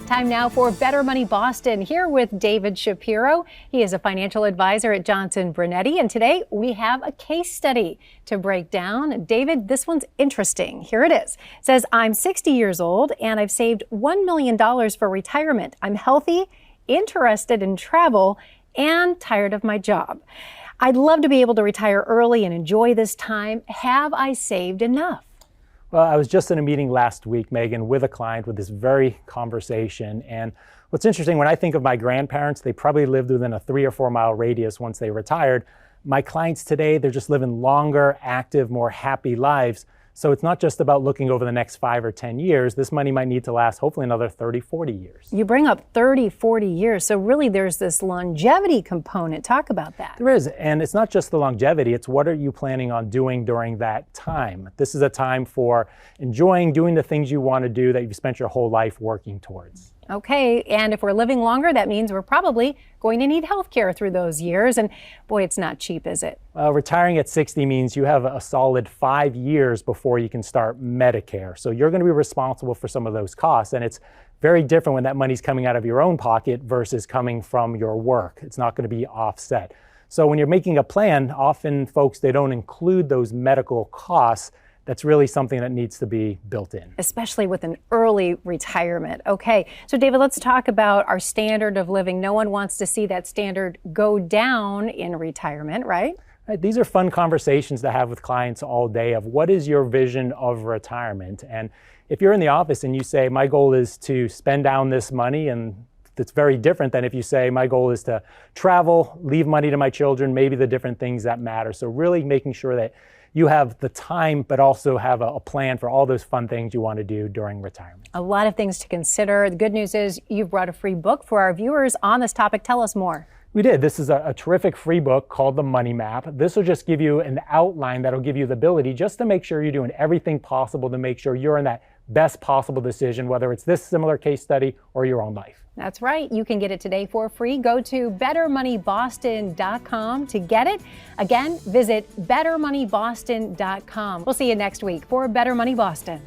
Time now for Better Money Boston, here with David Shapiro. He is a financial advisor at Johnson Brunetti, and today we have a case study to break down. David, this one's interesting. Here it is. It says, I'm 60 years old and I've saved $1 million for retirement. I'm healthy, interested in travel, and tired of my job. I'd love to be able to retire early and enjoy this time. Have I saved enough? Well, I was just in a meeting last week, Megan, with a client with this very conversation. And what's interesting, when I think of my grandparents, they probably lived within a 3 or 4 mile radius once they retired. My clients today, they're just living longer, active, more happy lives. So it's not just about looking over the next 5 or 10 years. This money might need to last hopefully another 30, 40 years. You bring up 30, 40 years. So really there's this longevity component. Talk about that. There is. And it's not just the longevity. It's what are you planning on doing during that time? This is a time for enjoying doing the things you want to do that you've spent your whole life working towards. Okay, and if we're living longer, that means we're probably going to need health care through those years. And boy, it's not cheap, is it? Retiring at 60 means you have a solid 5 years before you can start Medicare. So you're going to be responsible for some of those costs. And it's very different when that money's coming out of your own pocket versus coming from your work. It's not going to be offset. So when you're making a plan, often folks, they don't include those medical costs. That's really something that needs to be built in. Especially with an early retirement. Okay, so David, let's talk about our standard of living. No one wants to see that standard go down in retirement, right? Right. These are fun conversations to have with clients all day of what is your vision of retirement? And if you're in the office and you say, my goal is to spend down this money, and it's very different than if you say, my goal is to travel, leave money to my children, maybe the different things that matter. So really making sure that you have the time, but also have a plan for all those fun things you want to do during retirement. A lot of things to consider. The good news is you've brought a free book for our viewers on this topic. Tell us more. We did. This is a terrific free book called The Money Map. This will just give you an outline that'll give you the ability just to make sure you're doing everything possible to make sure you're in that best possible decision, whether it's this similar case study or your own life. That's right. You can get it today for free. Go to bettermoneyboston.com to get it. Again, visit bettermoneyboston.com. We'll see you next week for Better Money Boston.